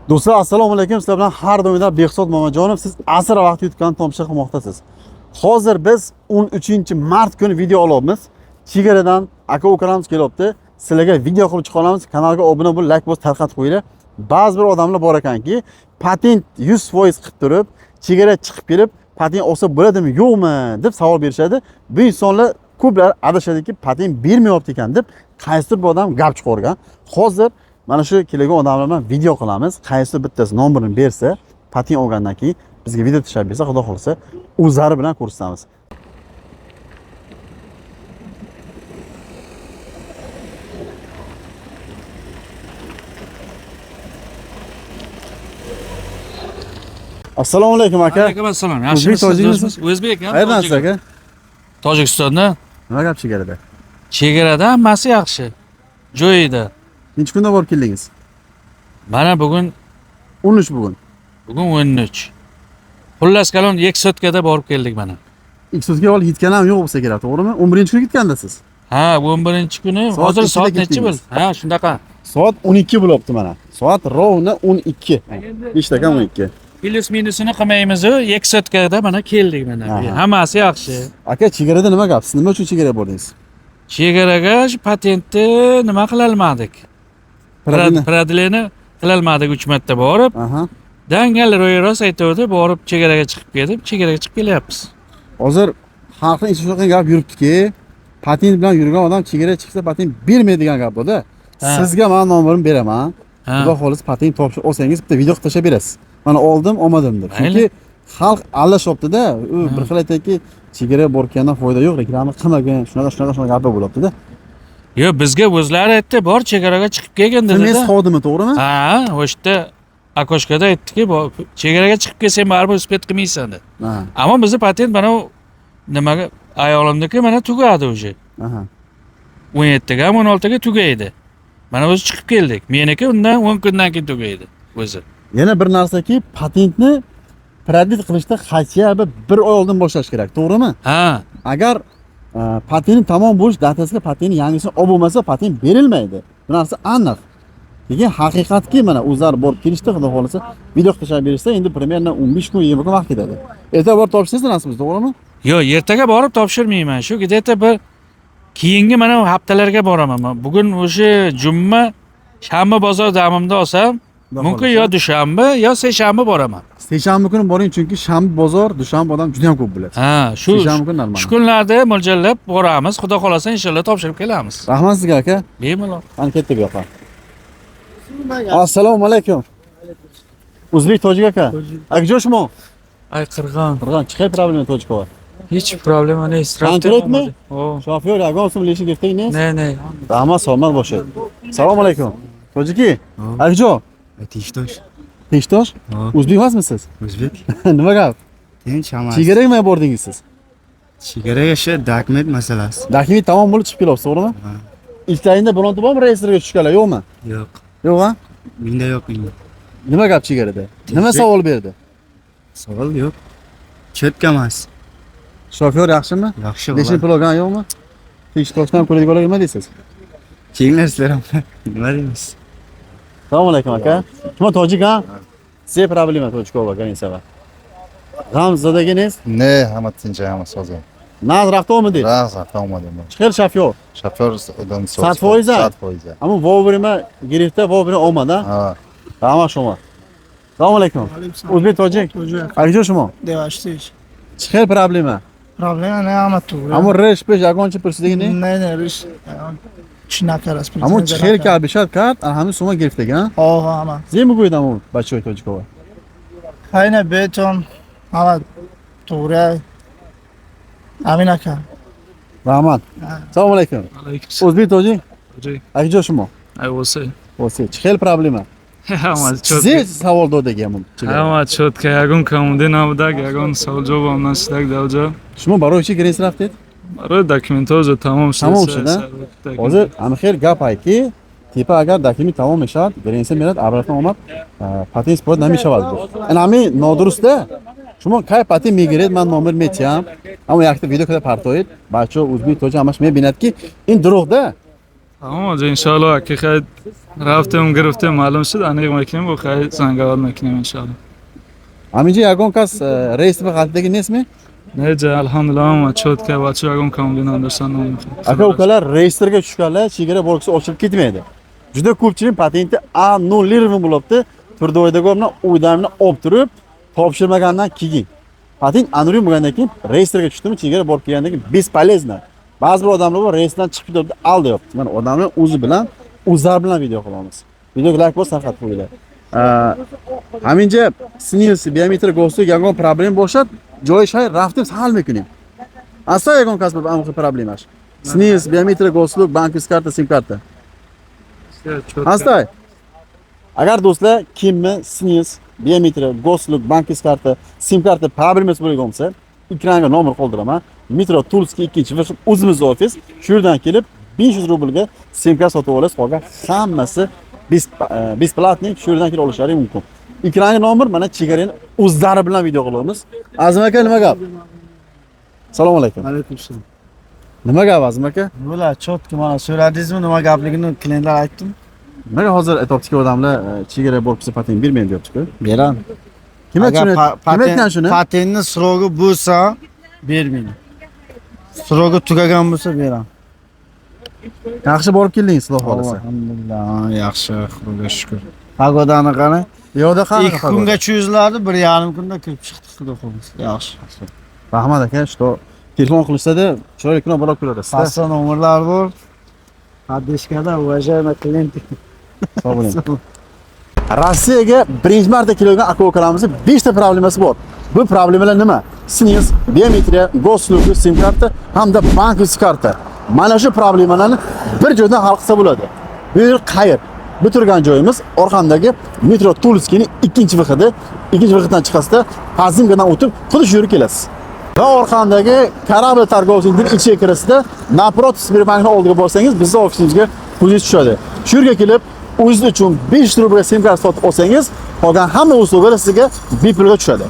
Do'stlar, assalomu alaykum. Sizlar bilan har doimda Behzod Mamajonov. Siz asr vaqt yutgan tomosha qilmoqdasiz. Hozir biz 13-mart kuni video olyapmiz. Chegaradan aka-ukalarimiz kelyapti. Sizlarga video qilib chiqaramiz. Kanalga obuna bo'lib, like bosib tarqatib qo'yinglar. Ba'zi bir odamlar bor ekanki, patent 100% qilib turib, chegara chiqib kelib, patent olsa bo'ladimi, yo'qmi deb savol berishadi. Bu insonlar ko'plar adashadiki, patent bermayapti ekan deb qaysidir bir odam gap chiqargan. Hozir mana shu kelgan odamlar bilan video qilamiz. Qaysi bittasi nomerini bersa, patent olgandan keyin bizga video tashlab bersa, xudo xolasa, o'zlari bilan ko'rsatamiz. Assalomu alaykum aka. Alaykum assalom. Yaxshimisiz? O'zbek ha? Qayerdansiz aka? Tojikistondan. Nima gap chegarada? Chegarada hammasi yaxshi. Joyida. Necha kunda borib keldingiz? Mana bugun 13 bugun. 13. Xullas kalon 2 sotkada borib keldik mana. 2 sotka olib yetgan ham yo'q bo'lsa kerak, to'g'rimi? 11-kuni ketgandasiz. Ha, 11-kuni. Hozir soat necha bo'l? Ha, shunaqa. Soat 12 bo'lyapti mana. Soat rovna 12. 5 dakika 12. Plus minusini qilmaymiz, 2 sotkada mana keldik mana. Hammasi yaxshi. Aka, chegarada nima gap? Siz nima uchun chegaraga bordingiz? Chegaraga patentni nima qila olmadik. Pradleni qila olmadik 3 marta borib. Aha. Dangal ro'yros aytuvdi, borib chegaraga chiqib kelib, chegaraga chiqib kelyapmiz. Hozir xalqning ichi shunaqa gap yuribdiki, patent bilan yurgan odam chegaraga chiqsa patent bermaydigan gap bu-da. Sizga men nomerimni beraman. Xudo xolisa patent topshirib olsangiz bitta video qilib tashlab berasiz. Mana oldim, olmadim deb. Chunki xalq allashyapti-da, u bir xil aytadiki, chegaraga borgandan foyda yo'q, reklama qilmagan, shunaqa gaplar bo'lyapti-da. Yo'q, bizga o'zlari aytdi, bor chegaraga chiqib kelgan dedi. Siz xodimi, to'g'rimi? Ha, o'shda akoshkada aytdiki, chegaraga chiqib kelsang baribir uspet qilmaysan dedi. Ammo bizning patent mana nimaga ayolimniki mana tugadi o'sha. Aha. 17 ga 16 ga tugaydi. Mana o'zi chiqib keldik. Meniki undan 10 kundan keyin tugaydi o'zi. Yana bir narsaki, patentni patent qilishda qancha bir oy oldin boshlash kerak, to'g'rimi? Ha. Agar patent tamom bo'lish datasiga patentni yangisini olib bo'lmasa, patent berilmaydi. Bu narsa aniq. Lekin haqiqatki mana o'zlari borib kelishdi, xudo xolasa, video tashlab berishsa, endi примерно 15 kun, 20 kun vaqt ketadi. Ertaga borib topshirsangiz nasibsiz, to'g'rimi? Yo'q, ertaga borib topshirmayman. Shu где-то bir keyingi mana haftalarga boraman. Bugun o'sha juma, shanba bozor damimda olsam, mumkin yo dushanba yo seshanba boraman. Seshanba kuni boring, chunki shanba bozor, dushanba odam juda ham ko'p bo'ladi. Ha, seshanba kuni normal. Shu kunlarda mo'ljallab boramiz. Xudo xolasa inshaalloh topshirib kelamiz. Rahmat sizga aka. Bemalol. Ana ketdi bu yoqqa. Assalomu alaykum. O'zbek tojik aka. Aka jo'shmo. Ay Qirg'on. Qirg'on, chiqay problema tojikova. Hech problema не Kontrolmi? Shofyor, agonsim leşin gifting ne? Ne. Rahmat, salomat boshlaydi. Assalomu alaykum. Tojiki. Akjo. Tishtosh. Tishtosh? O'zbek emasmisiz? O'zbek. Nima gap? Tinch hammasi. Chegaraga nima bordingiz siz? Chegaraga shu dokument masalasi. Dokument tamom bo'lib chiqib kelyapsiz, to'g'rimi? Ishlayinda bironta bormi reyestrga tushganlar, yo'qmi? Yo'q. Yo'q a? Menda yo'q endi. Nima gap chegarada? Nima savol berdi? Savol yo'q. Cho'tka emas. Shofyor yaxshimi? Yaxshi Lekin plogan yo'qmi? Tishtoshdan ko'radiganlar nima deysiz? Keyinlar sizlar nima deymiz? Assalomu alaykum aka. Kim tojik ha? Siz problema tojikova, ganisava. G'amzadaginiz? Ne, hamma tinch, hamma sozim. Naz raftomidi? Raz, avtomobil. Chiqir shofyor. Shofyordan so'z. 100%. 100%. Ama vobirma girifta, vobirma olmadi. Ha. Tamam shoma. Assalomu alaykum. O'zbek tojik. Akjo shoma. Devashtirish. Chiqir problema. Problema ne ama tu. Amo resh pesh agonchi persidagini? Ne rish. Shunaqa rasmiy. Amo chiqir kalbishat kart, hamma suma giriftaga. Ama. Zemi go'ydam u bachoy tojikova. Hayna beton. Ama to'g'ri. Amin aka. Rahmat. Assalomu alaykum. O'zbek tojik. Akjo shoma. Ay bo'lsa. Bo'lsa, chiqir problema. Hamma Siz savol dodagami? Hamma cho'tka, yagon komude navdak, yagon savol javob olmasdak davja. Shuma baroychi girin raftet? Baro dokumentoja tamom shud. Tamom shud-a? Hozir aniq gap aytki, tipa agar dokument tamom eshad, girinsa merat abratan omad, patent sport namishavadi. Anami nodurustda. Shuma qay patent migiret men nomer metyam. Ammo yakta video kada partoyid, bacho o'zbek to'ja hamash men binatki, in dro'g'da. Tamam hocam inşallah hakikat raftem giriftem ma'lum shud aniq makinem bu xay zangovar makinem inşallah. Aminchi yagon kas reis ve xaltdagi nesmi? Neca alhamdulillah ama chotka va chuagon kombinam darsan. Aka ukalar reyestrga tushganlar chegara bo'lkisi ochilib ketmaydi. Juda ko'pchilik patenti annullирован bo'libdi. Turdoydagi bilan uydamni olib turib, topshirmagandan keyin. Patent annullирован bo'lgandan keyin reyestrga tushdimi, chegara borib kelgandan keyin бесполезно. Ba'zi bir odamlar bor, reyestrdan chiqib ketibdi, al deyapti. Mana odamlar o'zi bilan, o'zlari bilan video qilamiz. Videoga like bosib tarqatib qo'yinglar. Hamincha снился биометр go'stuk yagon problem bo'lsa, joyi shay raftim sal mekunim. Asa yagon kasb amxi problemash. Снился биометр go'stuk, bankovskiy karta, sim karta. Astay. Agar do'stlar kimni снился биометр go'stuk, bankovskiy karta, sim karta problemasi bo'lgan bo'lsa, ekranga nomer qoldiraman. Metro Tulski 2-version o'zimizning ofis. Shu yerdan kelib 500 rublga sim karta sotib olasiz. Qolgan hammasi besplatnik shu yerdan kelib olishlari mumkin. Ekranga nomer mana chegarani o'zlari bilan video qilyapmiz. Azim aka nima gap? Assalomu alaykum. Alaykumsalom. Nima gap Azim aka? Bular chotki mana so'radingizmi nima gapligini klientlar aytdim. Nimaga hozir aytibdiki odamlar chegara borib patent bermaydi deyapti-ku? Beram. Kim aytgan shuni? Patentni srogi bo'lsa bermayman. Srogi tugagan bo'lsa beram. Yaxshi borib keldingiz, xudo xolasa. Alhamdulillah, yaxshi, Xudoga shukr. Pagodani qani? Yo'qda qanaqa? 2 kunga cho'ziladi, 1,5 kunda kirib chiqdi, xudo xolasa. Yaxshi. Rahmat aka, что telefon qilishsa-da, chiroyli kun borib ko'rasiz. Pastda nomerlar bor. Adeshkada уважаемый клиент. Sog' bo'ling. Rossiyaga birinchi marta kelgan aka ukalarimizni 5 ta problemasi bor. Bu problemalar nima? Снился, biometriya, go'stuk, sim karta hamda bankovskiy karta. Mana shu problemalarni bir joydan hal qilsa bo'ladi. Bu yer qayer? Bu turgan joyimiz orqamdagi Metro Tulskining 2-vixidi. 2-vixiddan chiqasizda Pazimkadan o'tib, xuddi shu yerga kelasiz. Va orqamdagi Karabil торговцning ichiga kirasizda, naprot Sberbankning oldiga borsangiz, bizning ofisimizga ko'zingiz tushadi. Shu yerga kelib, o'zingiz uchun 500 rublga sim karta sotib olsangiz, qolgan hamma uslubalar sizga bepulga tushadi.